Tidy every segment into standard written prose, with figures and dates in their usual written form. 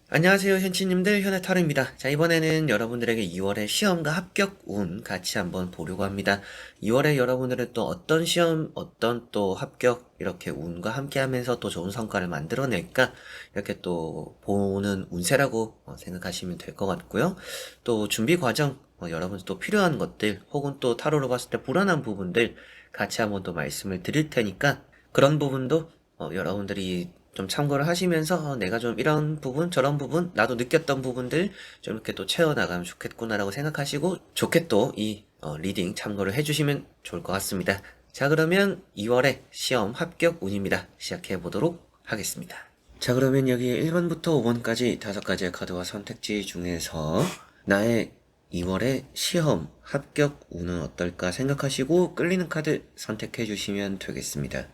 안녕하세요, 현치님들. 현해타로입니다. 자, 이번에는 여러분들에게 2월의 시험과 합격 운 같이 한번 보려고 합니다. 2월에 여러분들은 또 어떤 시험, 어떤 또 합격, 이렇게 운과 함께 하면서 또 좋은 성과를 만들어낼까? 이렇게 또 보는 운세라고 생각하시면 될 것 같고요. 또 준비 과정, 여러분 또 필요한 것들, 혹은 또 타로로 봤을 때 불안한 부분들 같이 한번 또 말씀을 드릴 테니까 그런 부분도 여러분들이 좀 참고를 하시면서 내가 좀 이런 부분 저런 부분 나도 느꼈던 부분들 좀 이렇게 또 채워나가면 좋겠구나라고 생각하시고 좋게 또 이 리딩 참고를 해주시면 좋을 것 같습니다. 자, 그러면 2월의 시험 합격 운입니다. 시작해 보도록 하겠습니다. 자, 그러면 여기 1번부터 5번까지 5가지의 카드와 선택지 중에서 나의 2월의 시험 합격 운은 어떨까 생각하시고 끌리는 카드 선택해 주시면 되겠습니다.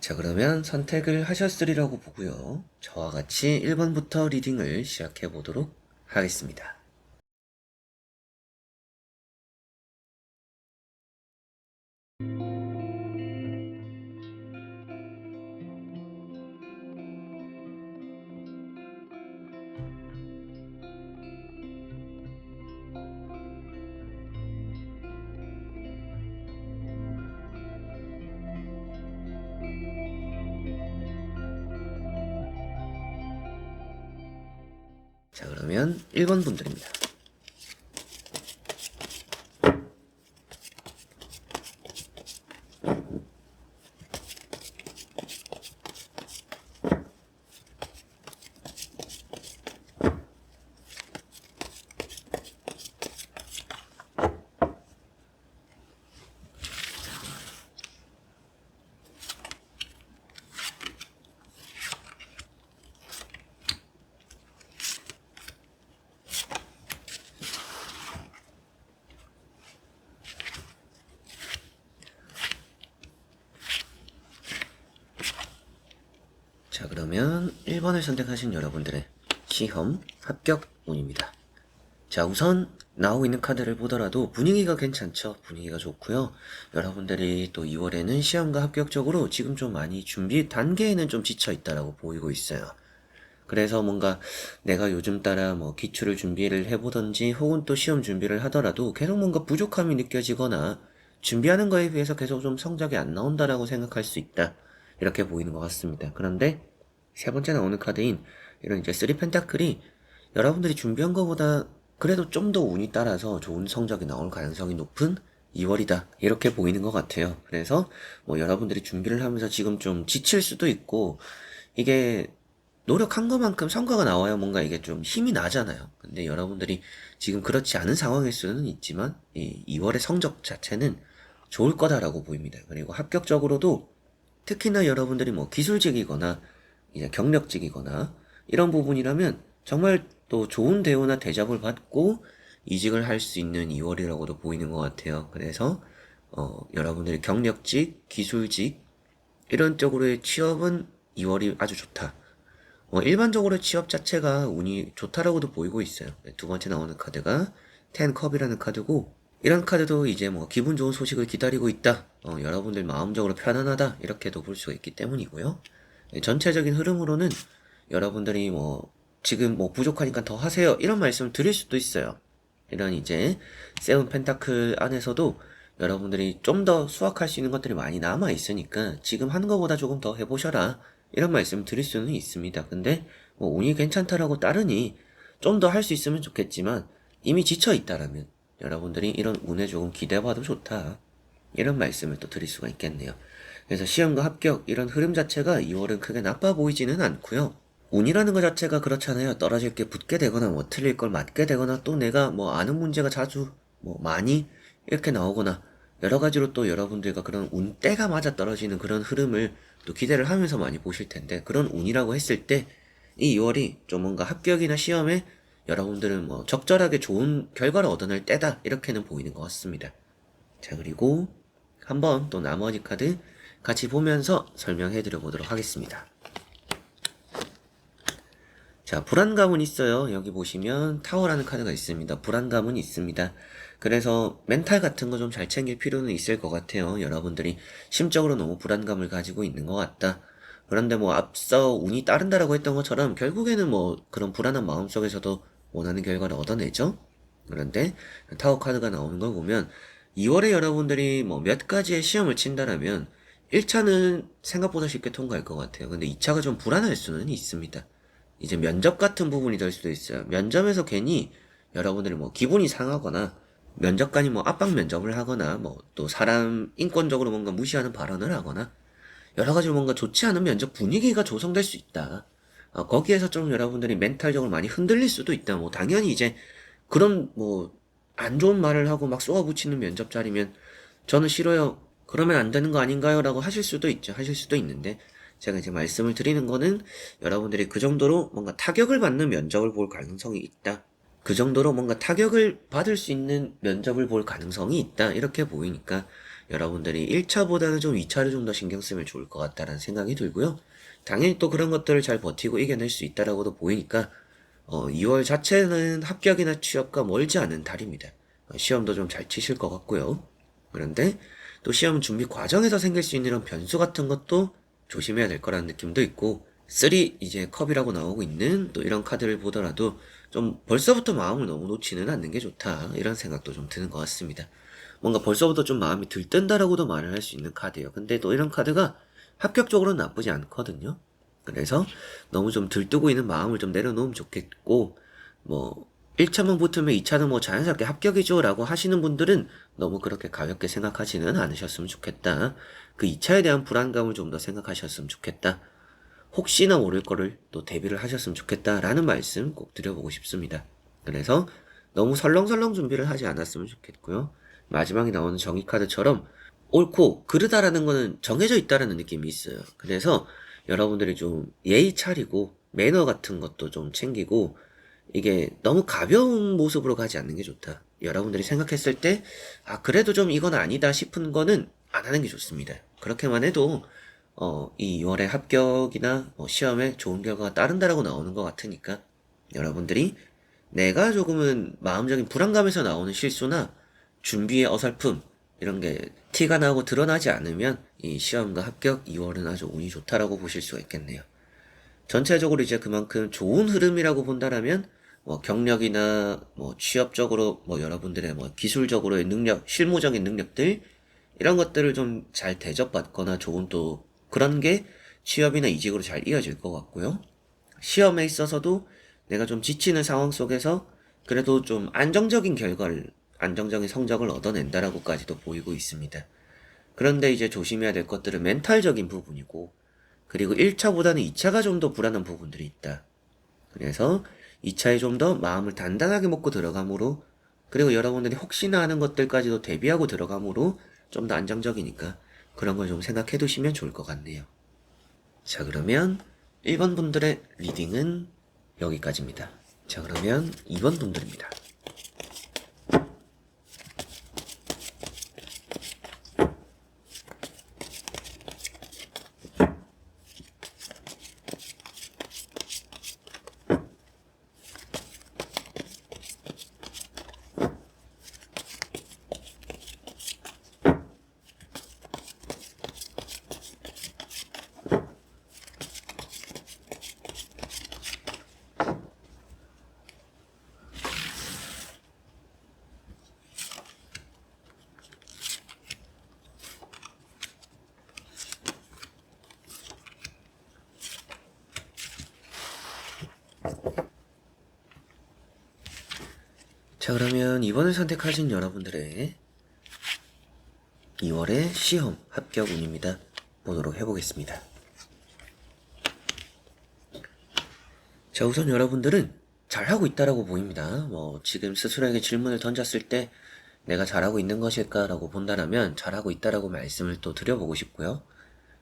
자, 그러면 선택을 하셨으리라고 보고요. 저와 같이 1번부터 리딩을 시작해 보도록 하겠습니다. 자, 그러면 1번 분들입니다. 자, 그러면 1번을 선택하신 여러분들의 시험 합격 운입니다. 자, 우선 나오고 있는 카드를 보더라도 분위기가 괜찮죠. 분위기가 좋고요. 여러분들이 또 2월에는 시험과 합격적으로 지금 좀 많이 준비 단계에는 좀 지쳐 있다라고 보이고 있어요. 그래서 뭔가 내가 요즘 따라 뭐 기출을 준비를 해보던지 혹은 또 시험 준비를 하더라도 계속 뭔가 부족함이 느껴지거나 준비하는 거에 비해서 계속 좀 성적이 안 나온다라고 생각할 수 있다. 이렇게 보이는 것 같습니다. 그런데 세 번째 나오는 카드인 이런 이제 쓰리 펜타클이 여러분들이 준비한 것보다 그래도 좀 더 운이 따라서 좋은 성적이 나올 가능성이 높은 2월이다. 이렇게 보이는 것 같아요. 그래서 뭐 여러분들이 준비를 하면서 지금 좀 지칠 수도 있고 이게 노력한 것만큼 성과가 나와야 뭔가 이게 좀 힘이 나잖아요. 근데 여러분들이 지금 그렇지 않은 상황일 수는 있지만 이 2월의 성적 자체는 좋을 거다라고 보입니다. 그리고 합격적으로도 특히나 여러분들이 뭐 기술직이거나 이제 경력직이거나 이런 부분이라면 정말 또 좋은 대우나 대접을 받고 이직을 할 수 있는 2월이라고도 보이는 것 같아요. 그래서 여러분들이 경력직, 기술직 이런 쪽으로의 취업은 2월이 아주 좋다. 일반적으로 취업 자체가 운이 좋다라고도 보이고 있어요. 두 번째 나오는 카드가 텐컵이라는 카드고 이런 카드도 이제 뭐 기분 좋은 소식을 기다리고 있다. 여러분들 마음적으로 편안하다. 이렇게도 볼 수가 있기 때문이고요. 전체적인 흐름으로는 여러분들이 뭐 지금 뭐 부족하니까 더 하세요. 이런 말씀을 드릴 수도 있어요. 이런 이제 세븐 펜타클 안에서도 여러분들이 좀 더 수확할 수 있는 것들이 많이 남아 있으니까 지금 하는 것보다 조금 더 해보셔라. 이런 말씀 드릴 수는 있습니다. 근데 뭐 운이 괜찮다라고 따르니 좀 더 할 수 있으면 좋겠지만 이미 지쳐 있다라면 여러분들이 이런 운에 조금 기대해봐도 좋다. 이런 말씀을 또 드릴 수가 있겠네요. 그래서 시험과 합격 이런 흐름 자체가 2월은 크게 나빠 보이지는 않고요. 운이라는 것 자체가 그렇잖아요. 떨어질 게 붙게 되거나 뭐 틀릴 걸 맞게 되거나 또 내가 뭐 아는 문제가 자주 뭐 많이 이렇게 나오거나 여러 가지로 또 여러분들과 그런 운때가 맞아 떨어지는 그런 흐름을 또 기대를 하면서 많이 보실 텐데 그런 운이라고 했을 때 이 2월이 좀 뭔가 합격이나 시험에 여러분들은 뭐 적절하게 좋은 결과를 얻어낼 때다 이렇게는 보이는 것 같습니다. 자, 그리고 한번 또 나머지 카드 같이 보면서 설명해 드려 보도록 하겠습니다. 자, 불안감은 있어요. 여기 보시면 타워라는 카드가 있습니다. 불안감은 있습니다. 그래서 멘탈 같은 거 좀 잘 챙길 필요는 있을 것 같아요. 여러분들이 심적으로 너무 불안감을 가지고 있는 것 같다. 그런데 뭐 앞서 운이 따른다라고 했던 것처럼 결국에는 뭐 그런 불안한 마음 속에서도 원하는 결과를 얻어내죠. 그런데 타워 카드가 나오는 걸 보면 2월에 여러분들이 뭐 몇 가지의 시험을 친다라면 1차는 생각보다 쉽게 통과할 것 같아요. 근데 2차가 좀 불안할 수는 있습니다. 이제 면접 같은 부분이 될 수도 있어요. 면접에서 괜히 여러분들이 뭐 기분이 상하거나 면접관이 뭐 압박 면접을 하거나 뭐 또 사람 인권적으로 뭔가 무시하는 발언을 하거나 여러 가지로 뭔가 좋지 않은 면접 분위기가 조성될 수 있다. 거기에서 좀 여러분들이 멘탈적으로 많이 흔들릴 수도 있다. 뭐 당연히 이제 그런 뭐 안 좋은 말을 하고 막 쏘아붙이는 면접 자리면 저는 싫어요. 그러면 안 되는 거 아닌가요? 라고 하실 수도 있죠. 하실 수도 있는데 제가 이제 말씀을 드리는 거는 여러분들이 그 정도로 뭔가 타격을 받는 면접을 볼 가능성이 있다. 그 정도로 뭔가 타격을 받을 수 있는 면접을 볼 가능성이 있다. 이렇게 보이니까 여러분들이 1차보다는 좀 2차를 좀 더 신경 쓰면 좋을 것 같다라는 생각이 들고요. 당연히 또 그런 것들을 잘 버티고 이겨낼 수 있다라고도 보이니까 2월 자체는 합격이나 취업과 멀지 않은 달입니다. 시험도 좀 잘 치실 것 같고요. 그런데 또 시험 준비 과정에서 생길 수 있는 이런 변수 같은 것도 조심해야 될 거라는 느낌도 있고 3 이제 컵이라고 나오고 있는 또 이런 카드를 보더라도 좀 벌써부터 마음을 너무 놓지는 않는 게 좋다 이런 생각도 좀 드는 것 같습니다. 뭔가 벌써부터 좀 마음이 들뜬다라고도 말을 할 수 있는 카드예요. 근데 또 이런 카드가 합격적으로는 나쁘지 않거든요. 그래서 너무 좀 들뜨고 있는 마음을 좀 내려놓으면 좋겠고 뭐 1차만 붙으면 2차는 뭐 자연스럽게 합격이죠 라고 하시는 분들은 너무 그렇게 가볍게 생각하지는 않으셨으면 좋겠다. 그 2차에 대한 불안감을 좀 더 생각하셨으면 좋겠다. 혹시나 모를 거를 또 대비를 하셨으면 좋겠다라는 말씀 꼭 드려보고 싶습니다. 그래서 너무 설렁설렁 준비를 하지 않았으면 좋겠고요. 마지막에 나오는 정의 카드처럼 옳고 그르다라는 거는 정해져 있다라는 느낌이 있어요. 그래서 여러분들이 좀 예의 차리고 매너 같은 것도 좀 챙기고 이게 너무 가벼운 모습으로 가지 않는 게 좋다. 여러분들이 생각했을 때, 그래도 좀 이건 아니다 싶은 거는 안 하는 게 좋습니다. 그렇게만 해도, 이 2월에 합격이나 뭐 시험에 좋은 결과가 따른다라고 나오는 것 같으니까, 여러분들이 내가 조금은 마음적인 불안감에서 나오는 실수나 준비의 어설픔, 이런 게 티가 나고 드러나지 않으면 이 시험과 합격 2월은 아주 운이 좋다라고 보실 수가 있겠네요. 전체적으로 이제 그만큼 좋은 흐름이라고 본다라면 뭐 경력이나 뭐 취업적으로 뭐 여러분들의 뭐 기술적으로의 능력, 실무적인 능력들 이런 것들을 좀 잘 대접받거나 좋은 또 그런 게 취업이나 이직으로 잘 이어질 것 같고요. 시험에 있어서도 내가 좀 지치는 상황 속에서 그래도 좀 안정적인 성적을 얻어낸다라고까지도 보이고 있습니다. 그런데 이제 조심해야 될 것들은 멘탈적인 부분이고 그리고 1차보다는 2차가 좀 더 불안한 부분들이 있다. 그래서 2차에 좀 더 마음을 단단하게 먹고 들어감으로 그리고 여러분들이 혹시나 하는 것들까지도 대비하고 들어감으로 좀 더 안정적이니까 그런 걸 좀 생각해 두시면 좋을 것 같네요. 자, 그러면 1번 분들의 리딩은 여기까지입니다. 자, 그러면 2번 분들입니다. 자, 그러면 2번을 선택하신 여러분들의 2월의 시험 합격 운입니다. 보도록 해보겠습니다. 자, 우선 여러분들은 잘하고 있다라고 보입니다. 뭐 지금 스스로에게 질문을 던졌을 때 내가 잘하고 있는 것일까라고 본다라면 잘하고 있다라고 말씀을 또 드려보고 싶고요.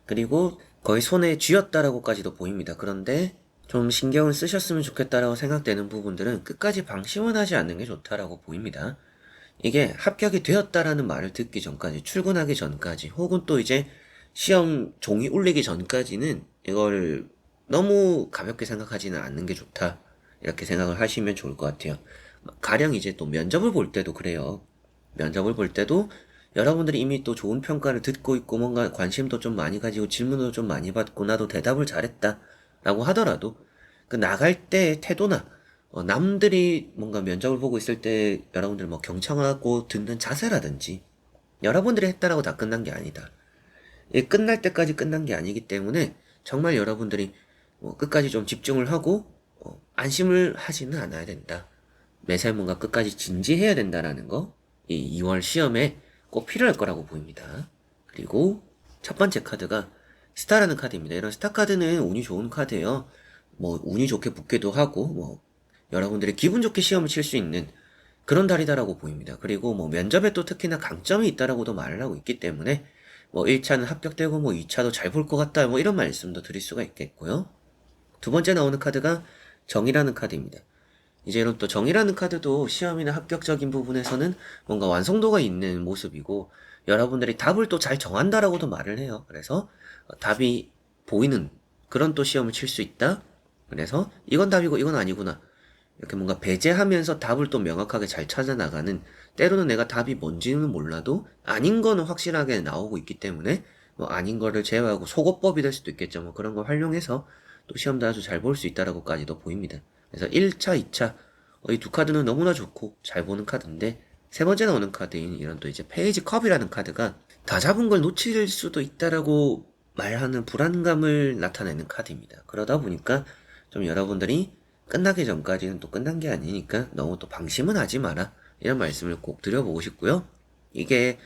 그리고 거의 손에 쥐었다라고까지도 보입니다. 그런데 좀 신경을 쓰셨으면 좋겠다라고 생각되는 부분들은 끝까지 방심은 하지 않는 게 좋다라고 보입니다. 이게 합격이 되었다라는 말을 듣기 전까지, 출근하기 전까지, 혹은 또 이제 시험 종이 울리기 전까지는 이걸 너무 가볍게 생각하지는 않는 게 좋다. 이렇게 생각을 하시면 좋을 것 같아요. 가령 이제 또 면접을 볼 때도 그래요. 면접을 볼 때도 여러분들이 이미 또 좋은 평가를 듣고 있고 뭔가 관심도 좀 많이 가지고 질문도 좀 많이 받고 나도 대답을 잘했다 라고 하더라도 그 나갈 때의 태도나 남들이 뭔가 면접을 보고 있을 때 여러분들 뭐 경청하고 듣는 자세라든지 여러분들이 했다라고 다 끝난 게 아니다. 이 끝날 때까지 끝난 게 아니기 때문에 정말 여러분들이 끝까지 좀 집중을 하고 안심을 하지는 않아야 된다. 매사에 뭔가 끝까지 진지해야 된다라는 거, 이 2월 시험에 꼭 필요할 거라고 보입니다. 그리고 첫 번째 카드가 스타라는 카드입니다. 이런 스타 카드는 운이 좋은 카드예요. 뭐 운이 좋게 붙기도 하고 뭐 여러분들이 기분 좋게 시험을 칠 수 있는 그런 달이다라고 보입니다. 그리고 뭐 면접에 또 특히나 강점이 있다라고도 말을 하고 있기 때문에 뭐 1차는 합격되고 뭐 2차도 잘 볼 것 같다 뭐 이런 말씀도 드릴 수가 있겠고요. 두 번째 나오는 카드가 정이라는 카드입니다. 이제 이런 또 정이라는 카드도 시험이나 합격적인 부분에서는 뭔가 완성도가 있는 모습이고 여러분들이 답을 또 잘 정한다라고도 말을 해요. 그래서 답이 보이는 그런 또 시험을 칠 수 있다. 그래서 이건 답이고 이건 아니구나. 이렇게 뭔가 배제하면서 답을 또 명확하게 잘 찾아나가는 때로는 내가 답이 뭔지는 몰라도 아닌 거는 확실하게 나오고 있기 때문에 뭐 아닌 거를 제외하고 속어법이 될 수도 있겠죠. 뭐 그런 걸 활용해서 또 시험도 아주 잘 볼 수 있다라고까지도 보입니다. 그래서 1차, 2차 이 두 카드는 너무나 좋고 잘 보는 카드인데 세 번째 나오는 카드인 이런 또 이제 페이지 컵이라는 카드가 다 잡은 걸 놓칠 수도 있다라고 말하는 불안감을 나타내는 카드입니다. 그러다 보니까 좀 여러분들이 끝나기 전까지는 또 끝난 게 아니니까 너무 또 방심은 하지 마라. 이런 말씀을 꼭 드려보고 싶고요. 이게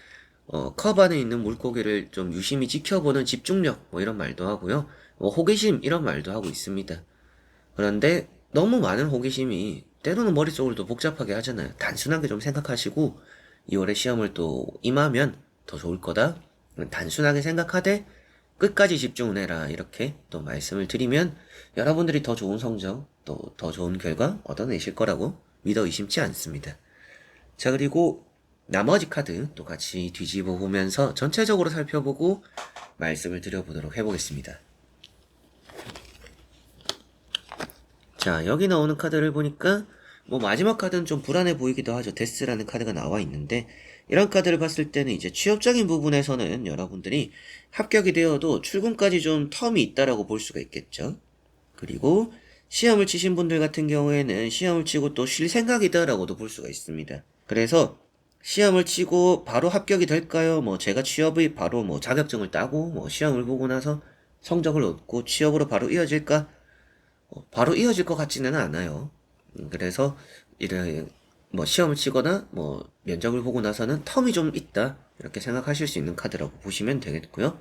컵 안에 있는 물고기를 좀 유심히 지켜보는 집중력 뭐 이런 말도 하고요. 호기심 이런 말도 하고 있습니다. 그런데 너무 많은 호기심이 때로는 머릿속을 또 복잡하게 하잖아요. 단순하게 좀 생각하시고 2월에 시험을 또 임하면 더 좋을 거다. 단순하게 생각하되 끝까지 집중을 해라. 이렇게 또 말씀을 드리면 여러분들이 더 좋은 성적, 또 더 좋은 결과 얻어내실 거라고 믿어 의심치 않습니다. 자, 그리고 나머지 카드 또 같이 뒤집어 보면서 전체적으로 살펴보고 말씀을 드려보도록 해보겠습니다. 자, 여기 나오는 카드를 보니까 뭐 마지막 카드는 좀 불안해 보이기도 하죠. 데스라는 카드가 나와 있는데 이런 카드를 봤을 때는 이제 취업적인 부분에서는 여러분들이 합격이 되어도 출근까지 좀 텀이 있다라고 볼 수가 있겠죠. 그리고 시험을 치신 분들 같은 경우에는 시험을 치고 또 쉴 생각이다라고도 볼 수가 있습니다. 그래서 시험을 치고 바로 합격이 될까요? 뭐 제가 취업이 바로 뭐 자격증을 따고 뭐 시험을 보고 나서 성적을 얻고 취업으로 바로 이어질까? 바로 이어질 것 같지는 않아요. 그래서 이래 뭐 시험을 치거나 뭐 면접을 보고 나서는 텀이 좀 있다 이렇게 생각하실 수 있는 카드라고 보시면 되겠고요.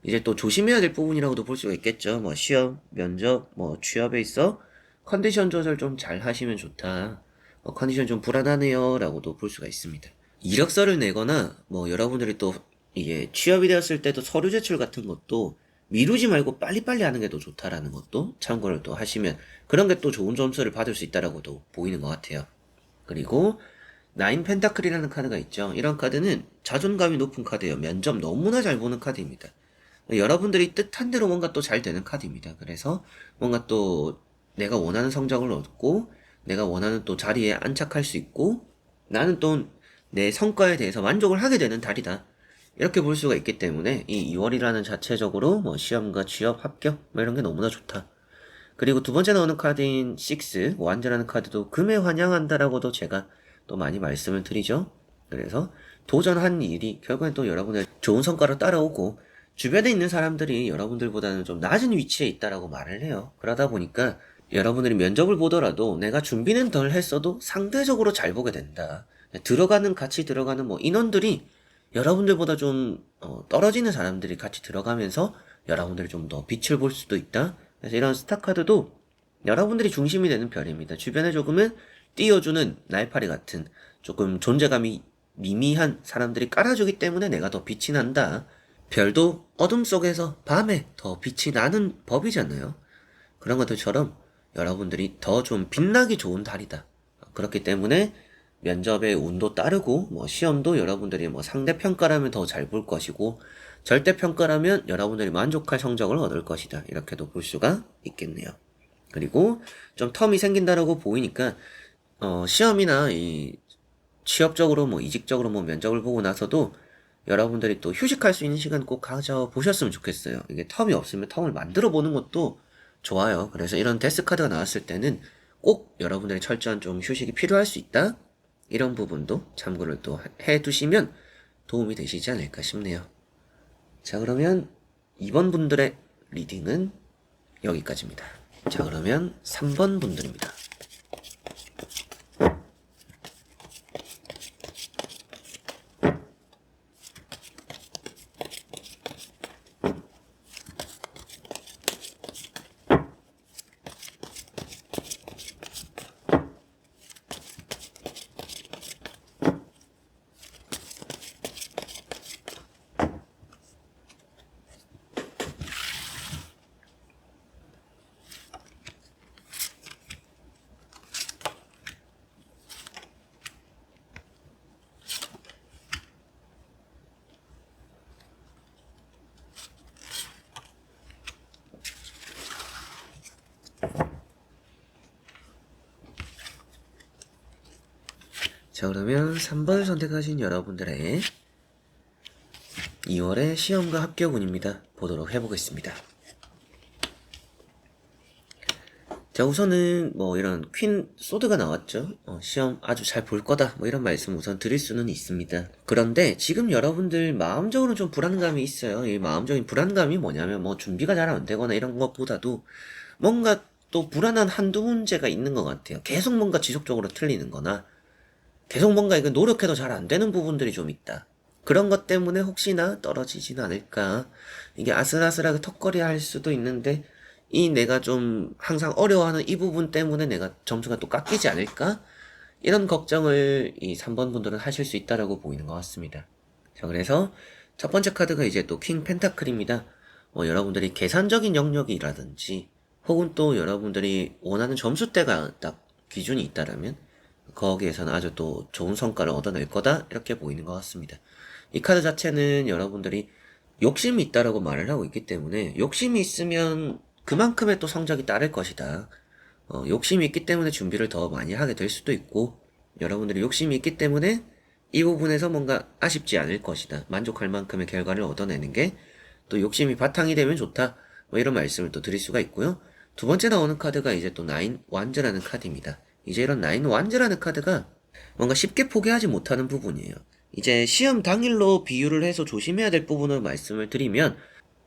이제 또 조심해야 될 부분이라고도 볼 수가 있겠죠. 뭐 시험, 면접, 뭐 취업에 있어 컨디션 조절 좀 잘 하시면 좋다. 컨디션 좀 불안하네요라고도 볼 수가 있습니다. 이력서를 내거나 뭐 여러분들이 또 이게 취업이 되었을 때도 서류 제출 같은 것도 미루지 말고 빨리빨리 하는 게 더 좋다라는 것도 참고를 또 하시면 그런 게 또 좋은 점수를 받을 수 있다라고도 보이는 것 같아요. 그리고 나인 펜타클이라는 카드가 있죠. 이런 카드는 자존감이 높은 카드예요. 면접 너무나 잘 보는 카드입니다. 여러분들이 뜻한 대로 뭔가 또 잘 되는 카드입니다. 그래서 뭔가 또 내가 원하는 성적을 얻고 내가 원하는 또 자리에 안착할 수 있고 나는 또 내 성과에 대해서 만족을 하게 되는 달이다. 이렇게 볼 수가 있기 때문에 이 2월이라는 자체적으로 뭐 시험과 취업, 합격 뭐 이런 게 너무나 좋다. 그리고 두 번째 나오는 카드인 6, 완전하는 카드도 금에 환영한다라고도 제가 또 많이 말씀을 드리죠. 그래서 도전한 일이 결국엔 또 여러분의 좋은 성과로 따라오고 주변에 있는 사람들이 여러분들보다는 좀 낮은 위치에 있다라고 말을 해요. 그러다 보니까 여러분들이 면접을 보더라도 내가 준비는 덜 했어도 상대적으로 잘 보게 된다. 같이 들어가는 뭐 인원들이 여러분들보다 좀 떨어지는 사람들이 같이 들어가면서 여러분들이 좀 더 빛을 볼 수도 있다. 그래서 이런 스타카드도 여러분들이 중심이 되는 별입니다. 주변에 조금은 띄워주는 날파리 같은 조금 존재감이 미미한 사람들이 깔아주기 때문에 내가 더 빛이 난다. 별도 어둠 속에서 밤에 더 빛이 나는 법이잖아요. 그런 것들처럼 여러분들이 더 좀 빛나기 좋은 달이다. 그렇기 때문에 면접의 운도 따르고 뭐 시험도 여러분들이 뭐 상대평가라면 더 잘 볼 것이고 절대평가라면 여러분들이 만족할 성적을 얻을 것이다. 이렇게도 볼 수가 있겠네요. 그리고 좀 텀이 생긴다라고 보이니까 시험이나 이 취업적으로 뭐 이직적으로 뭐 면접을 보고 나서도 여러분들이 또 휴식할 수 있는 시간 꼭 가져보셨으면 좋겠어요. 이게 텀이 없으면 텀을 만들어 보는 것도 좋아요. 그래서 이런 데스 카드가 나왔을 때는 꼭 여러분들의 철저한 좀 휴식이 필요할 수 있다. 이런 부분도 참고를 또 해두시면 도움이 되시지 않을까 싶네요. 자, 그러면 2번 분들의 리딩은 여기까지입니다. 자, 그러면 3번 분들입니다. 자, 그러면 3번을 선택하신 여러분들의 2월의 시험과 합격운입니다. 보도록 해보겠습니다. 자, 우선은 뭐 이런 퀸 소드가 나왔죠. 시험 아주 잘 볼 거다. 뭐 이런 말씀 우선 드릴 수는 있습니다. 그런데 지금 여러분들 마음적으로 좀 불안감이 있어요. 이 마음적인 불안감이 뭐냐면 뭐 준비가 잘 안 되거나 이런 것보다도 뭔가 또 불안한 한두 문제가 있는 것 같아요. 계속 뭔가 지속적으로 틀리는 거나 계속 뭔가 이거 노력해도 잘 안 되는 부분들이 좀 있다. 그런 것 때문에 혹시나 떨어지진 않을까. 이게 아슬아슬하게 턱걸이 할 수도 있는데 이 내가 좀 항상 어려워하는 이 부분 때문에 내가 점수가 또 깎이지 않을까? 이런 걱정을 이 3번 분들은 하실 수 있다라고 보이는 것 같습니다. 자, 그래서 첫 번째 카드가 이제 또 킹 펜타클입니다. 여러분들이 계산적인 영역이라든지 혹은 또 여러분들이 원하는 점수대가 딱 기준이 있다라면 거기에서는 아주 또 좋은 성과를 얻어낼 거다 이렇게 보이는 것 같습니다. 이 카드 자체는 여러분들이 욕심이 있다라고 말을 하고 있기 때문에 욕심이 있으면 그만큼의 또 성적이 따를 것이다. 욕심이 있기 때문에 준비를 더 많이 하게 될 수도 있고 여러분들이 욕심이 있기 때문에 이 부분에서 뭔가 아쉽지 않을 것이다. 만족할 만큼의 결과를 얻어내는 게 또 욕심이 바탕이 되면 좋다. 뭐 이런 말씀을 또 드릴 수가 있고요. 두 번째 나오는 카드가 이제 또 나인 완즈라는 카드입니다. 이제 이런 나인 완즈라는 카드가 뭔가 쉽게 포기하지 못하는 부분이에요. 이제 시험 당일로 비유를 해서 조심해야 될 부분을 말씀을 드리면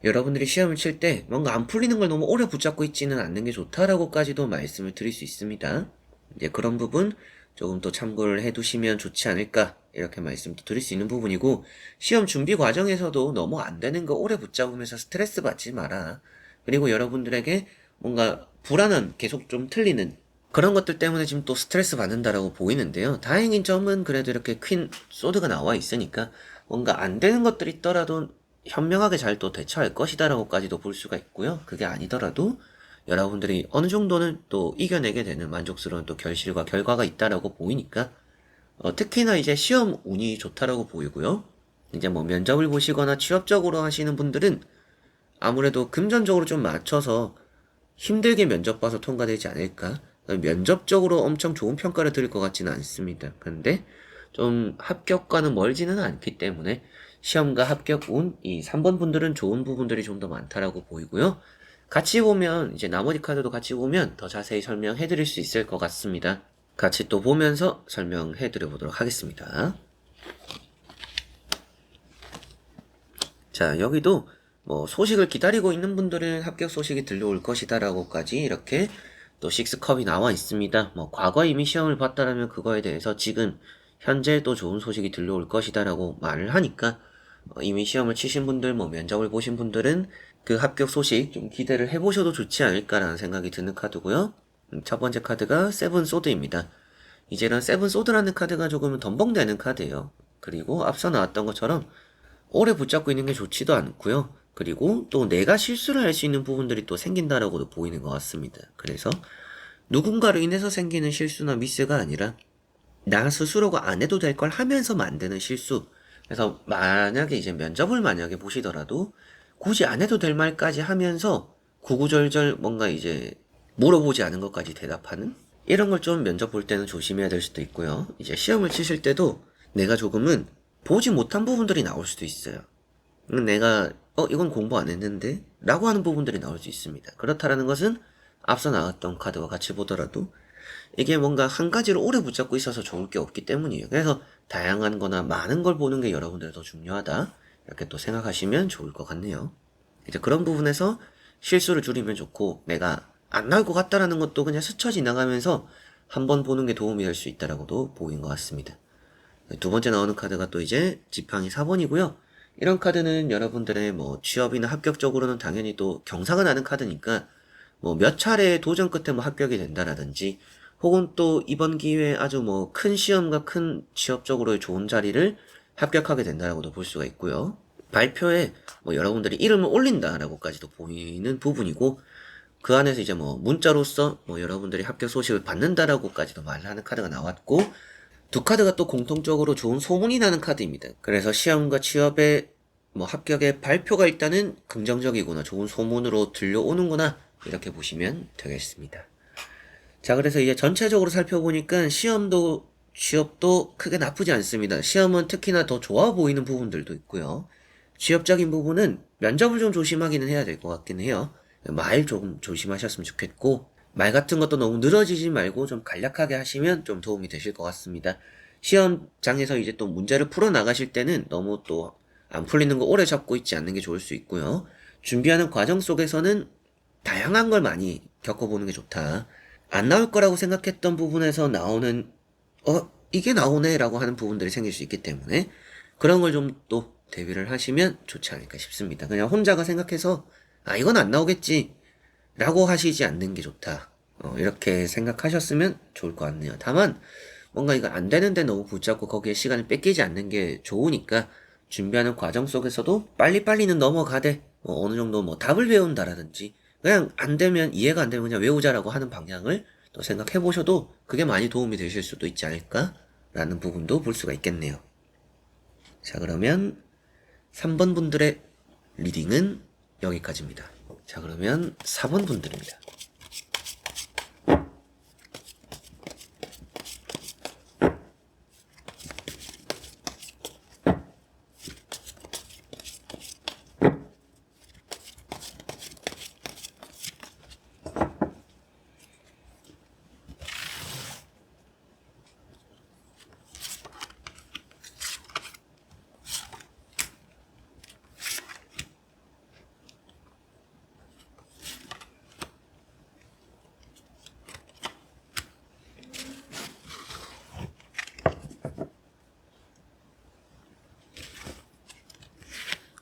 여러분들이 시험을 칠 때 뭔가 안 풀리는 걸 너무 오래 붙잡고 있지는 않는 게 좋다라고까지도 말씀을 드릴 수 있습니다. 이제 그런 부분 조금 또 참고를 해두시면 좋지 않을까 이렇게 말씀도 드릴 수 있는 부분이고 시험 준비 과정에서도 너무 안 되는 거 오래 붙잡으면서 스트레스 받지 마라. 그리고 여러분들에게 뭔가 불안한 계속 좀 틀리는 그런 것들 때문에 지금 또 스트레스 받는다라고 보이는데요. 다행인 점은 그래도 이렇게 퀸 소드가 나와 있으니까 뭔가 안 되는 것들이 있더라도 현명하게 잘 또 대처할 것이다라고까지도 볼 수가 있고요. 그게 아니더라도 여러분들이 어느 정도는 또 이겨내게 되는 만족스러운 또 결실과 결과가 있다라고 보이니까 특히나 이제 시험 운이 좋다라고 보이고요. 이제 뭐 면접을 보시거나 취업적으로 하시는 분들은 아무래도 금전적으로 좀 맞춰서 힘들게 면접 봐서 통과되지 않을까. 면접적으로 엄청 좋은 평가를 드릴 것 같지는 않습니다. 근데 좀 합격과는 멀지는 않기 때문에 시험과 합격 운, 이 3번 분들은 좋은 부분들이 좀 더 많다라고 보이고요. 같이 보면, 이제 나머지 카드도 같이 보면 더 자세히 설명해 드릴 수 있을 것 같습니다. 같이 또 보면서 설명해 드려 보도록 하겠습니다. 자, 여기도 뭐 소식을 기다리고 있는 분들은 합격 소식이 들려올 것이다라고까지 이렇게 또 6컵이 나와 있습니다. 뭐 과거에 이미 시험을 봤다라면 그거에 대해서 지금 현재 또 좋은 소식이 들려올 것이다라고 말을 하니까 이미 시험을 치신 분들, 뭐 면접을 보신 분들은 그 합격 소식 좀 기대를 해보셔도 좋지 않을까라는 생각이 드는 카드고요. 첫 번째 카드가 세븐 소드입니다. 이제 이런 세븐 소드라는 카드가 조금은 덤벙대는 카드예요. 그리고 앞서 나왔던 것처럼 오래 붙잡고 있는 게 좋지도 않고요. 그리고 또 내가 실수를 할 수 있는 부분들이 또 생긴다라고도 보이는 것 같습니다. 그래서 누군가로 인해서 생기는 실수나 미스가 아니라 나 스스로가 안 해도 될 걸 하면서 만드는 실수. 그래서 만약에 이제 면접을 만약에 보시더라도 굳이 안 해도 될 말까지 하면서 구구절절 뭔가 이제 물어보지 않은 것까지 대답하는 이런 걸 좀 면접 볼 때는 조심해야 될 수도 있고요. 이제 시험을 치실 때도 내가 조금은 보지 못한 부분들이 나올 수도 있어요. 내가 이건 공부 안 했는데 라고 하는 부분들이 나올 수 있습니다. 그렇다라는 것은 앞서 나왔던 카드와 같이 보더라도 이게 뭔가 한 가지를 오래 붙잡고 있어서 좋을 게 없기 때문이에요. 그래서 다양한 거나 많은 걸 보는 게 여러분들 더 중요하다, 이렇게 또 생각하시면 좋을 것 같네요. 이제 그런 부분에서 실수를 줄이면 좋고, 내가 안 나올 것 같다라는 것도 그냥 스쳐 지나가면서 한번 보는 게 도움이 될 수 있다라고도 보인 것 같습니다. 두 번째 나오는 카드가 또 이제 지팡이 4번이고요. 이런 카드는 여러분들의 뭐 취업이나 합격 쪽으로는 당연히 또 경사가 나는 카드니까 뭐 몇 차례의 도전 끝에 뭐 합격이 된다라든지, 혹은 또 이번 기회에 아주 뭐 큰 시험과 큰 취업적으로의 좋은 자리를 합격하게 된다라고도 볼 수가 있고요. 발표에 뭐 여러분들이 이름을 올린다라고까지도 보이는 부분이고, 그 안에서 이제 뭐 문자로서 뭐 여러분들이 합격 소식을 받는다라고까지도 말하는 카드가 나왔고, 두 카드가 또 공통적으로 좋은 소문이 나는 카드입니다. 그래서 시험과 취업의 뭐 합격의 발표가 일단은 긍정적이구나, 좋은 소문으로 들려오는구나, 이렇게 보시면 되겠습니다. 자, 그래서 이제 전체적으로 살펴보니까 시험도 취업도 크게 나쁘지 않습니다. 시험은 특히나 더 좋아 보이는 부분들도 있고요. 취업적인 부분은 면접을 좀 조심하기는 해야 될 것 같긴 해요. 말 좀 조심하셨으면 좋겠고, 말 같은 것도 너무 늘어지지 말고 좀 간략하게 하시면 좀 도움이 되실 것 같습니다. 시험장에서 이제 또 문제를 풀어 나가실 때는 너무 또 안 풀리는 거 오래 잡고 있지 않는 게 좋을 수 있고요. 준비하는 과정 속에서는 다양한 걸 많이 겪어보는 게 좋다. 안 나올 거라고 생각했던 부분에서 나오는, 이게 나오네 라고 하는 부분들이 생길 수 있기 때문에 그런 걸 좀 또 대비를 하시면 좋지 않을까 싶습니다. 그냥 혼자가 생각해서 이건 안 나오겠지 라고 하시지 않는 게 좋다, 이렇게 생각하셨으면 좋을 것 같네요. 다만 뭔가 이거 안 되는데 너무 붙잡고 거기에 시간을 뺏기지 않는 게 좋으니까, 준비하는 과정 속에서도 빨리빨리는 넘어가되 뭐 어느 정도 뭐 답을 외운다라든지, 그냥 안 되면, 이해가 안 되면 그냥 외우자라고 하는 방향을 또 생각해 보셔도 그게 많이 도움이 되실 수도 있지 않을까라는 부분도 볼 수가 있겠네요. 자, 그러면 3번 분들의 리딩은 여기까지입니다. 자, 그러면 4번 분들입니다.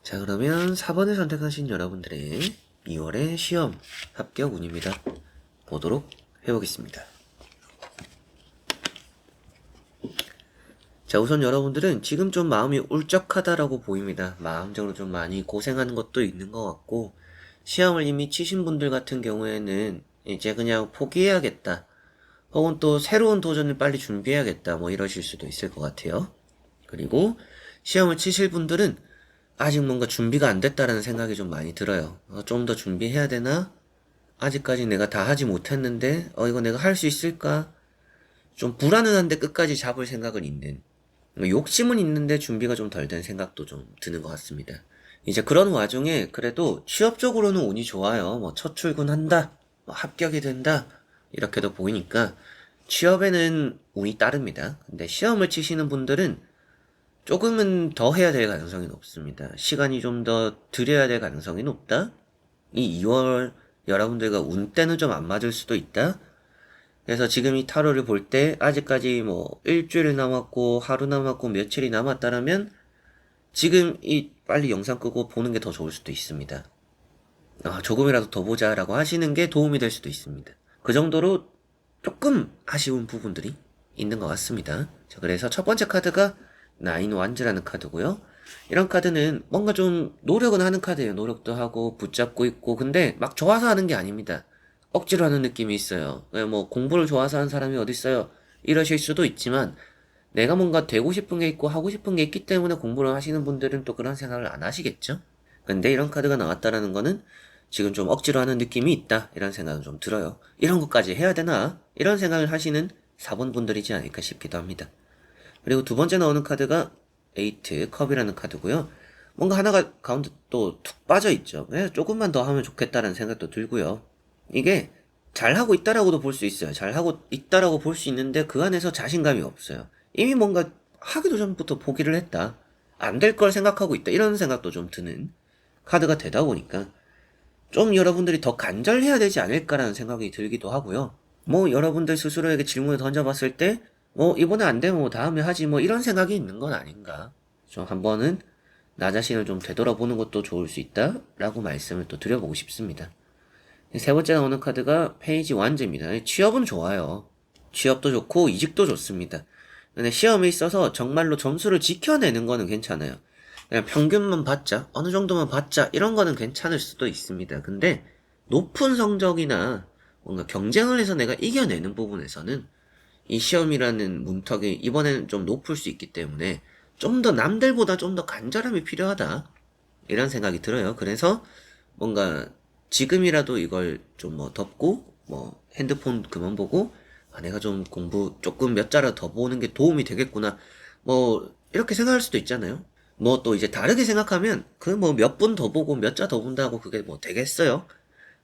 자, 그러면 4번을 선택하신 여러분들의 2월의 시험 합격 운입니다. 보도록 해보겠습니다. 자, 우선 여러분들은 지금 좀 마음이 울적하다라고 보입니다. 마음적으로 좀 많이 고생하는 것도 있는 것 같고, 시험을 이미 치신 분들 같은 경우에는 이제 그냥 포기해야겠다, 혹은 또 새로운 도전을 빨리 준비해야겠다, 뭐 이러실 수도 있을 것 같아요. 그리고 시험을 치실 분들은 아직 뭔가 준비가 안 됐다라는 생각이 좀 많이 들어요. 좀 더 준비해야 되나? 아직까지 내가 다 하지 못했는데, 이거 내가 할 수 있을까? 좀 불안한데 끝까지 잡을 생각은 있는, 욕심은 있는데 준비가 좀 덜 된 생각도 좀 드는 것 같습니다. 이제 그런 와중에 그래도 취업적으로는 운이 좋아요. 뭐 첫 출근한다, 뭐 합격이 된다, 이렇게도 보이니까 취업에는 운이 따릅니다. 근데 시험을 치시는 분들은 조금은 더 해야 될 가능성이 높습니다. 시간이 좀 더 들여야 될 가능성이 높다? 이 2월 여러분들과 운때는 좀 안 맞을 수도 있다? 그래서 지금 이 타로를 볼 때 아직까지 뭐 일주일 남았고 하루 남았고 며칠이 남았다라면 지금 이 빨리 영상 끄고 보는 게 더 좋을 수도 있습니다. 조금이라도 더 보자라고 하시는 게 도움이 될 수도 있습니다. 그 정도로 조금 아쉬운 부분들이 있는 것 같습니다. 자, 그래서 첫 번째 카드가 나인 완즈라는 카드고요. 이런 카드는 뭔가 좀 노력은 하는 카드예요. 노력도 하고 붙잡고 있고, 근데 막 좋아서 하는 게 아닙니다. 억지로 하는 느낌이 있어요. 뭐 공부를 좋아서 하는 사람이 어디 있어요? 이러실 수도 있지만, 내가 뭔가 되고 싶은 게 있고 하고 싶은 게 있기 때문에 공부를 하시는 분들은 또 그런 생각을 안 하시겠죠? 근데 이런 카드가 나왔다라는 거는 지금 좀 억지로 하는 느낌이 있다, 이런 생각은 좀 들어요. 이런 것까지 해야 되나? 이런 생각을 하시는 4번 분들이지 않을까 싶기도 합니다. 그리고 두 번째 나오는 카드가 에이트 컵이라는 카드고요. 뭔가 하나가 가운데 또 툭 빠져 있죠. 조금만 더 하면 좋겠다는 생각도 들고요. 이게 잘하고 있다라고도 볼 수 있어요. 잘하고 있다라고 볼 수 있는데 그 안에서 자신감이 없어요. 이미 뭔가 하기도 전부터 포기를 했다. 안 될 걸 생각하고 있다. 이런 생각도 좀 드는 카드가 되다 보니까 좀 여러분들이 더 간절해야 되지 않을까라는 생각이 들기도 하고요. 뭐 여러분들 스스로에게 질문을 던져봤을 때 이번에 안 되면 뭐 다음에 하지 뭐 이런 생각이 있는 건 아닌가. 좀 한번은 나 자신을 좀 되돌아보는 것도 좋을 수 있다 라고 말씀을 또 드려보고 싶습니다. 세 번째 나오는 카드가 페이지 완즈입니다. 취업은 좋아요. 취업도 좋고 이직도 좋습니다. 근데 시험에 있어서 정말로 점수를 지켜내는 거는 괜찮아요. 그냥 평균만 받자, 어느 정도만 받자 이런 거는 괜찮을 수도 있습니다. 근데 높은 성적이나 뭔가 경쟁을 해서 내가 이겨내는 부분에서는 이 시험이라는 문턱이 이번에는 좀 높을 수 있기 때문에 좀 더 남들보다 좀 더 간절함이 필요하다 이런 생각이 들어요. 그래서 뭔가 지금이라도 이걸 좀 뭐 덮고 뭐 핸드폰 그만 보고 내가 좀 공부 조금 몇 자라 더 보는 게 도움이 되겠구나 뭐 이렇게 생각할 수도 있잖아요. 뭐 또 이제 다르게 생각하면 그 뭐 몇 분 더 보고 몇 자 더 본다고 그게 뭐 되겠어요?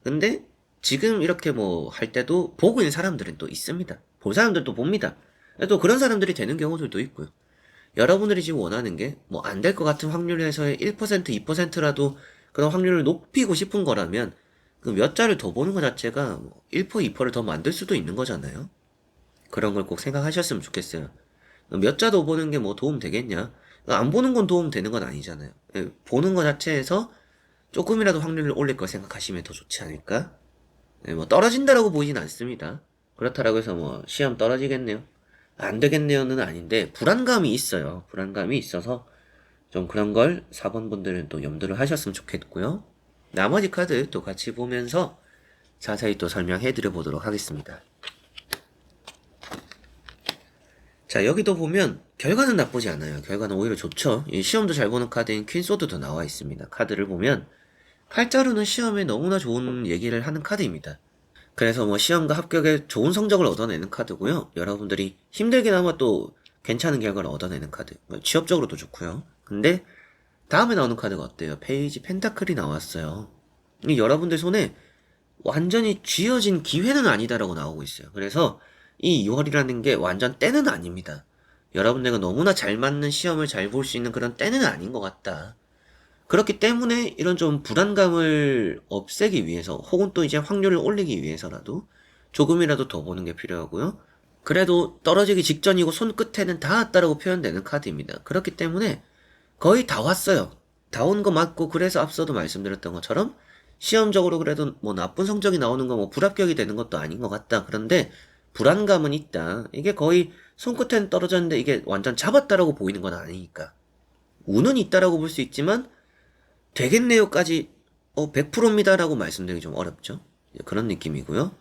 근데 지금 이렇게 뭐 할 때도 보고 있는 사람들은 또 있습니다. 볼 사람들도 봅니다. 또 그런 사람들이 되는 경우들도 있고요. 여러분들이 지금 원하는 게 뭐 안 될 것 같은 확률에서의 1%, 2%라도 그런 확률을 높이고 싶은 거라면 그 몇 자를 더 보는 것 자체가 뭐 1%, 2%를 더 만들 수도 있는 거잖아요. 그런 걸 꼭 생각하셨으면 좋겠어요. 몇 자 더 보는 게 뭐 도움 되겠냐? 안 보는 건 도움 되는 건 아니잖아요. 보는 것 자체에서 조금이라도 확률을 올릴 걸 생각하시면 더 좋지 않을까? 뭐 떨어진다라고 보이진 않습니다. 그렇다라고 해서 뭐 시험 떨어지겠네요? 안 되겠네요는 아닌데 불안감이 있어요. 불안감이 있어서 좀 그런 걸 4번 분들은 또 염두를 하셨으면 좋겠고요. 나머지 카드 또 같이 보면서 자세히 또 설명해 드려 보도록 하겠습니다. 자, 여기도 보면 결과는 나쁘지 않아요. 결과는 오히려 좋죠. 이 시험도 잘 보는 카드인 퀸소드도 나와 있습니다. 카드를 보면 팔자루는 시험에 너무나 좋은 얘기를 하는 카드입니다. 그래서 뭐 시험과 합격에 좋은 성적을 얻어내는 카드고요. 여러분들이 힘들게나마 또 괜찮은 결과를 얻어내는 카드. 취업적으로도 좋고요. 근데 다음에 나오는 카드가 어때요? 페이지 펜타클이 나왔어요. 이 여러분들 손에 완전히 쥐어진 기회는 아니다라고 나오고 있어요. 그래서 이 2월이라는 게 완전 때는 아닙니다. 여러분들과 너무나 잘 맞는 시험을 잘 볼 수 있는 그런 때는 아닌 것 같다. 그렇기 때문에 이런 좀 불안감을 없애기 위해서 혹은 또 이제 확률을 올리기 위해서라도 조금이라도 더 보는 게 필요하고요. 그래도 떨어지기 직전이고 손끝에는 닿았다라고 표현되는 카드입니다. 그렇기 때문에 거의 다 왔어요. 다 온 거 맞고 그래서 앞서도 말씀드렸던 것처럼 시험적으로 그래도 뭐 나쁜 성적이 나오는 거 뭐 불합격이 되는 것도 아닌 것 같다. 그런데 불안감은 있다. 이게 거의 손끝에는 떨어졌는데 이게 완전 잡았다라고 보이는 건 아니니까. 운은 있다라고 볼 수 있지만 되겠네요까지 100%입니다라고 말씀드리기 좀 어렵죠. 그런 느낌이고요.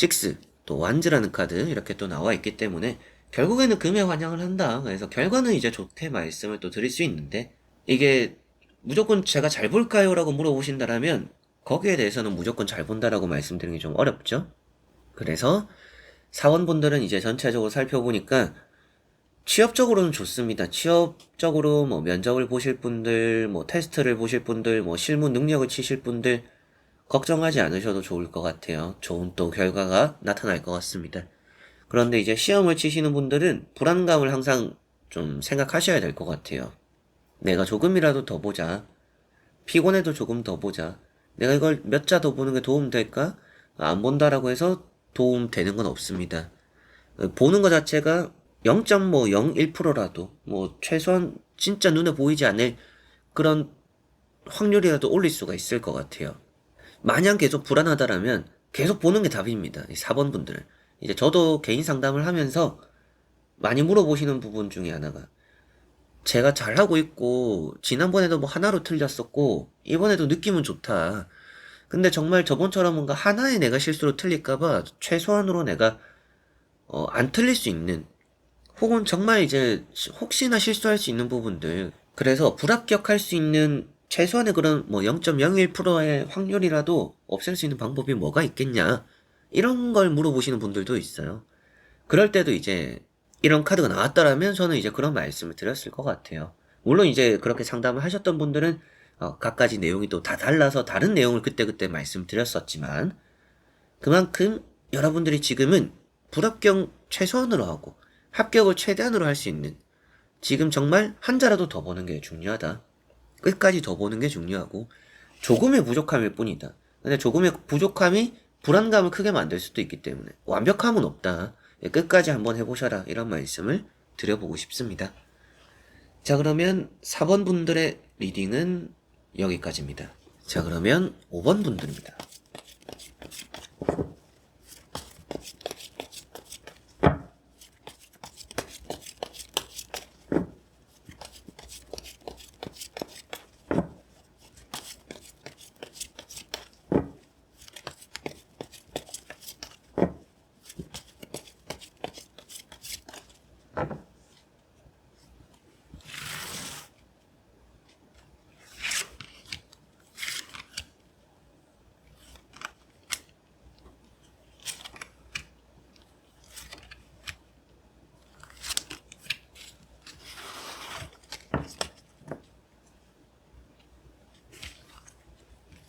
6, 또 완즈라는 카드 이렇게 또 나와 있기 때문에 결국에는 금에 환영을 한다. 그래서 결과는 이제 좋게 말씀을 또 드릴 수 있는데 이게 무조건 제가 잘 볼까요? 라고 물어보신다라면 거기에 대해서는 무조건 잘 본다라고 말씀드리기 좀 어렵죠. 그래서 사원분들은 이제 전체적으로 살펴보니까 취업적으로는 좋습니다. 취업적으로 뭐 면접을 보실 분들, 뭐 테스트를 보실 분들, 뭐 실무 능력을 치실 분들 걱정하지 않으셔도 좋을 것 같아요. 좋은 또 결과가 나타날 것 같습니다. 그런데 이제 시험을 치시는 분들은 불안감을 항상 좀 생각하셔야 될 것 같아요. 내가 조금이라도 더 보자. 피곤해도 조금 더 보자. 내가 이걸 몇 자 더 보는 게 도움 될까? 안 본다라고 해서 도움 되는 건 없습니다. 보는 것 자체가 0.01%라도 뭐 최소한 진짜 눈에 보이지 않을 그런 확률이라도 올릴 수가 있을 것 같아요. 마냥 계속 불안하다라면 계속 보는 게 답입니다. 이 4번 분들. 이제 저도 개인 상담을 하면서 많이 물어보시는 부분 중에 하나가 제가 잘하고 있고 지난번에도 뭐 하나로 틀렸었고 이번에도 느낌은 좋다. 근데 정말 저번처럼 뭔가 하나에 내가 실수로 틀릴까봐 최소한으로 내가 안 틀릴 수 있는 혹은 정말 이제 혹시나 실수할 수 있는 부분들 그래서 불합격할 수 있는 최소한의 그런 뭐 0.01%의 확률이라도 없앨 수 있는 방법이 뭐가 있겠냐 이런 걸 물어보시는 분들도 있어요. 그럴 때도 이제 이런 카드가 나왔다라면 저는 이제 그런 말씀을 드렸을 것 같아요. 물론 이제 그렇게 상담을 하셨던 분들은 각가지 내용이 또 다 달라서 다른 내용을 그때그때 말씀드렸었지만 그만큼 여러분들이 지금은 불합격 최소한으로 하고 합격을 최대한으로 할 수 있는 지금 정말 한자라도 더 보는 게 중요하다. 끝까지 더 보는 게 중요하고 조금의 부족함일 뿐이다. 근데 조금의 부족함이 불안감을 크게 만들 수도 있기 때문에 완벽함은 없다. 끝까지 한번 해보셔라. 이런 말씀을 드려보고 싶습니다. 자, 그러면 4번 분들의 리딩은 여기까지입니다. 자, 그러면 5번 분들입니다.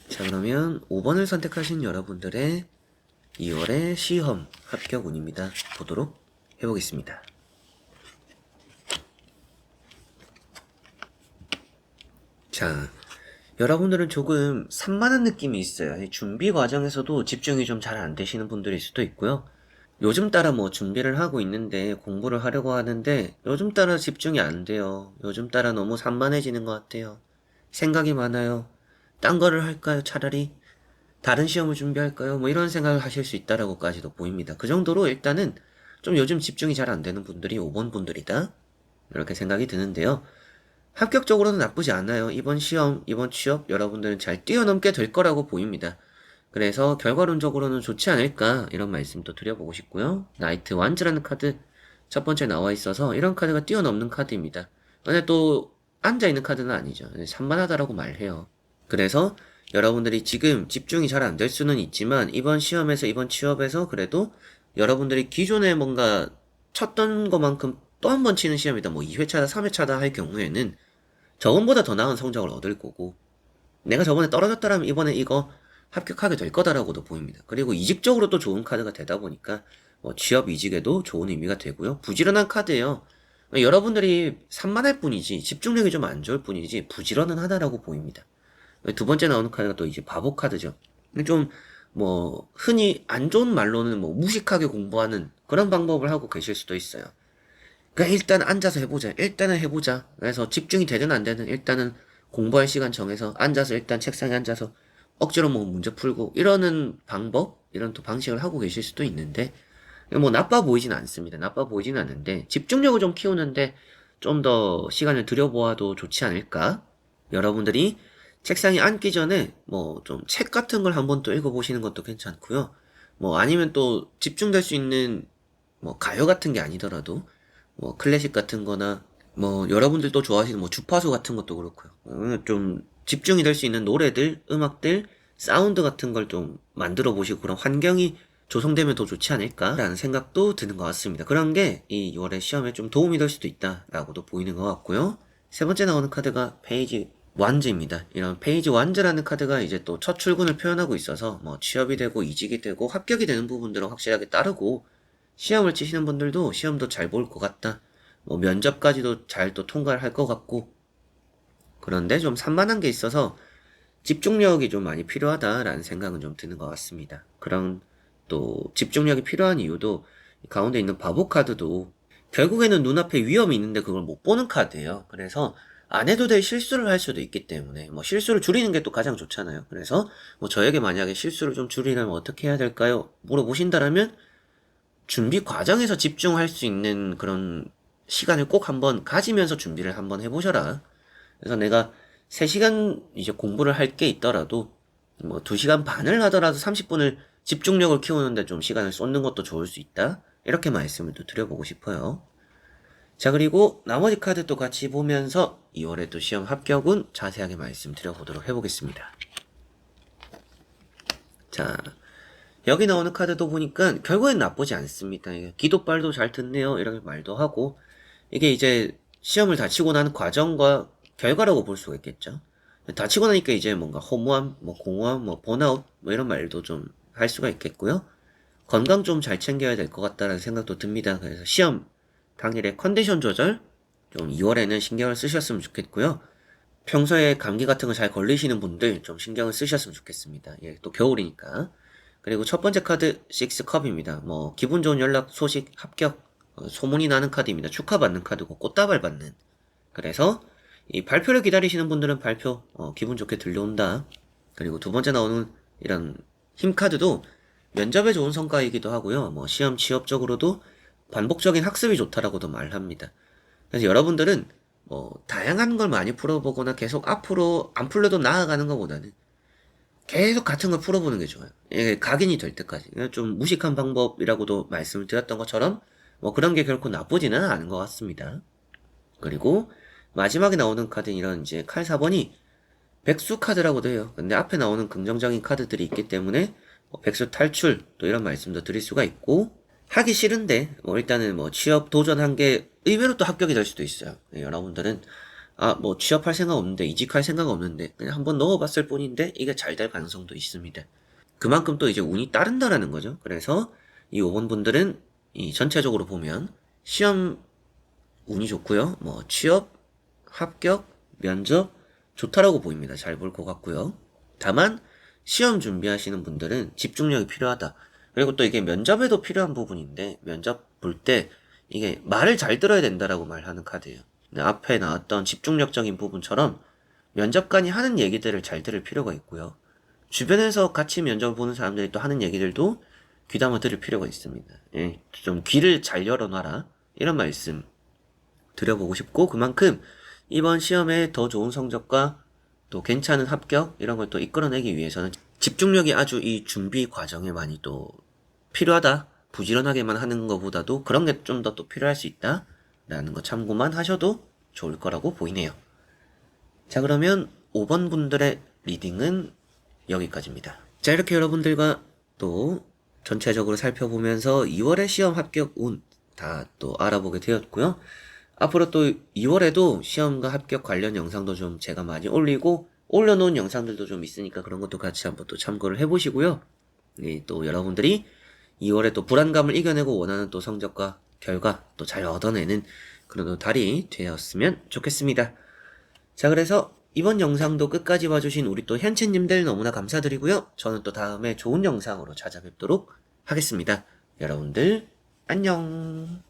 자, 그러면 5번을 선택하신 여러분들의 2월의 시험 합격 운입니다. 보도록 해보겠습니다. 자, 여러분들은 조금 산만한 느낌이 있어요. 준비 과정에서도 집중이 좀 잘 안 되시는 분들일 수도 있고요. 요즘 따라 뭐 준비를 하고 있는데 공부를 하려고 하는데 요즘 따라 집중이 안 돼요. 요즘 따라 너무 산만해지는 것 같아요. 생각이 많아요. 딴 거를 할까요? 차라리 다른 시험을 준비할까요? 뭐 이런 생각을 하실 수 있다라고까지도 보입니다. 그 정도로 일단은 좀 요즘 집중이 잘 안 되는 분들이 5번 분들이다. 이렇게 생각이 드는데요. 합격적으로는 나쁘지 않아요. 이번 시험, 이번 취업 여러분들은 잘 뛰어넘게 될 거라고 보입니다. 그래서 결과론적으로는 좋지 않을까 이런 말씀도 드려보고 싶고요. 나이트 완즈라는 카드 첫 번째 나와 있어서 이런 카드가 뛰어넘는 카드입니다. 근데 또 앉아있는 카드는 아니죠. 산만하다라고 말해요. 그래서 여러분들이 지금 집중이 잘 안 될 수는 있지만 이번 시험에서 이번 취업에서 그래도 여러분들이 기존에 뭔가 쳤던 것만큼 또 한 번 치는 시험이다 뭐 2회차다 3회차다 할 경우에는 저번보다 더 나은 성적을 얻을 거고 내가 저번에 떨어졌더라면 이번에 이거 합격하게 될 거다라고도 보입니다. 그리고 이직적으로 또 좋은 카드가 되다 보니까 뭐 취업 이직에도 좋은 의미가 되고요. 부지런한 카드예요. 여러분들이 산만할 뿐이지 집중력이 좀 안 좋을 뿐이지 부지런은 하다라고 보입니다. 두 번째 나오는 카드가 또 이제 바보 카드죠. 좀 뭐 흔히 안 좋은 말로는 뭐 무식하게 공부하는 그런 방법을 하고 계실 수도 있어요. 그러니까 일단 앉아서 해보자. 일단은 해보자. 그래서 집중이 되든 안 되든 일단은 공부할 시간 정해서 앉아서 일단 책상에 앉아서 억지로 뭐 문제 풀고 이러는 방법, 이런 또 방식을 하고 계실 수도 있는데 뭐 나빠 보이진 않습니다. 나빠 보이진 않는데 집중력을 좀 키우는데 좀 더 시간을 들여보아도 좋지 않을까? 여러분들이 책상에 앉기 전에 뭐 좀 책 같은 걸 한번 또 읽어보시는 것도 괜찮고요. 뭐 아니면 또 집중될 수 있는 뭐 가요 같은 게 아니더라도 뭐 클래식 같은 거나 뭐 여러분들도 좋아하시는 뭐 주파수 같은 것도 그렇고요. 좀 집중이 될 수 있는 노래들, 음악들, 사운드 같은 걸 좀 만들어 보시고 그런 환경이 조성되면 더 좋지 않을까라는 생각도 드는 것 같습니다. 그런 게 이 6월의 시험에 좀 도움이 될 수도 있다라고도 보이는 것 같고요. 세 번째 나오는 카드가 페이지 완즈입니다. 이런 페이지 완즈라는 카드가 이제 또 첫 출근을 표현하고 있어서 뭐 취업이 되고 이직이 되고 합격이 되는 부분들은 확실하게 따르고 시험을 치시는 분들도 시험도 잘 볼 것 같다. 뭐 면접까지도 잘 또 통과를 할 것 같고 그런데 좀 산만한 게 있어서 집중력이 좀 많이 필요하다라는 생각은 좀 드는 것 같습니다. 그런 또 집중력이 필요한 이유도 가운데 있는 바보 카드도 결국에는 눈앞에 위험이 있는데 그걸 못 보는 카드예요. 그래서 안 해도 될 실수를 할 수도 있기 때문에 뭐 실수를 줄이는 게 또 가장 좋잖아요. 그래서 뭐 저에게 만약에 실수를 좀 줄이려면 어떻게 해야 될까요? 물어보신다라면 준비 과정에서 집중할 수 있는 그런 시간을 꼭 한번 가지면서 준비를 한번 해보셔라. 그래서 내가 3시간 이제 공부를 할 게 있더라도 뭐 2시간 반을 하더라도 30분을 집중력을 키우는데 좀 시간을 쏟는 것도 좋을 수 있다. 이렇게 말씀을 또 드려보고 싶어요. 자, 그리고 나머지 카드 또 같이 보면서 2월에 또 시험 합격은 자세하게 말씀드려보도록 해보겠습니다. 자, 여기 나오는 카드도 보니까 결국엔 나쁘지 않습니다. 기도빨도 잘 듣네요. 이렇게 말도 하고 이게 이제 시험을 다 치고 난 과정과 결과라고 볼 수가 있겠죠. 다 치고 나니까 이제 뭔가 허무함, 뭐 공허함, 뭐 번아웃, 뭐 이런 말도 좀 할 수가 있겠고요. 건강 좀 잘 챙겨야 될 것 같다라는 생각도 듭니다. 그래서 시험 당일에 컨디션 조절 좀 2월에는 신경을 쓰셨으면 좋겠고요. 평소에 감기 같은 거 잘 걸리시는 분들 좀 신경을 쓰셨으면 좋겠습니다. 예, 또 겨울이니까. 그리고 첫 번째 카드 6컵입니다. 뭐 기분 좋은 연락, 소식, 합격, 소문이 나는 카드입니다. 축하받는 카드고 꽃다발 받는. 그래서 이 발표를 기다리시는 분들은 발표 기분 좋게 들려온다. 그리고 두 번째 나오는 이런 힘 카드도 면접에 좋은 성과이기도 하고요. 뭐 시험 취업적으로도 반복적인 학습이 좋다라고도 말합니다. 그래서 여러분들은 뭐 다양한 걸 많이 풀어보거나 계속 앞으로 안 풀려도 나아가는 것보다는 계속 같은 걸 풀어보는 게 좋아요. 이게 각인이 될 때까지. 좀 무식한 방법이라고도 말씀을 드렸던 것처럼 뭐 그런 게 결코 나쁘지는 않은 것 같습니다. 그리고 마지막에 나오는 카드는 이런 이제 칼 4번이 백수 카드라고도 해요. 근데 앞에 나오는 긍정적인 카드들이 있기 때문에 뭐 백수 탈출 또 이런 말씀도 드릴 수가 있고 하기 싫은데 뭐 일단은 뭐 취업 도전한 게 의외로 또 합격이 될 수도 있어요. 네, 여러분들은 뭐 취업할 생각 없는데 이직할 생각 없는데 그냥 한번 넣어봤을 뿐인데 이게 잘 될 가능성도 있습니다. 그만큼 또 이제 운이 따른다라는 거죠. 그래서 이 5번 분들은 이 전체적으로 보면 시험 운이 좋고요. 뭐 취업, 합격, 면접 좋다라고 보입니다. 잘 볼 것 같고요. 다만 시험 준비하시는 분들은 집중력이 필요하다. 그리고 또 이게 면접에도 필요한 부분인데 면접 볼 때 이게 말을 잘 들어야 된다라고 말하는 카드예요. 앞에 나왔던 집중력적인 부분처럼 면접관이 하는 얘기들을 잘 들을 필요가 있고요. 주변에서 같이 면접을 보는 사람들이 또 하는 얘기들도 귀담아 들을 필요가 있습니다. 예, 좀 귀를 잘 열어놔라. 이런 말씀 드려보고 싶고 그만큼 이번 시험에 더 좋은 성적과 또 괜찮은 합격 이런 걸 또 이끌어내기 위해서는 집중력이 아주 이 준비 과정에 많이 또 필요하다. 부지런하게만 하는 것보다도 그런 게 좀 더 또 필요할 수 있다. 라는 거 참고만 하셔도 좋을 거라고 보이네요. 자, 그러면 5번 분들의 리딩은 여기까지입니다. 자, 이렇게 여러분들과 또 전체적으로 살펴보면서 2월의 시험 합격 운 다 또 알아보게 되었고요. 앞으로 또 2월에도 시험과 합격 관련 영상도 좀 제가 많이 올리고 올려놓은 영상들도 좀 있으니까 그런 것도 같이 한번 또 참고를 해보시고요. 네, 또 여러분들이 2월에 또 불안감을 이겨내고 원하는 또 성적과 결과 또 잘 얻어내는 그런 달이 되었으면 좋겠습니다. 자, 그래서 이번 영상도 끝까지 봐주신 우리 또 현치님들 너무나 감사드리고요. 저는 또 다음에 좋은 영상으로 찾아뵙도록 하겠습니다. 여러분들 안녕.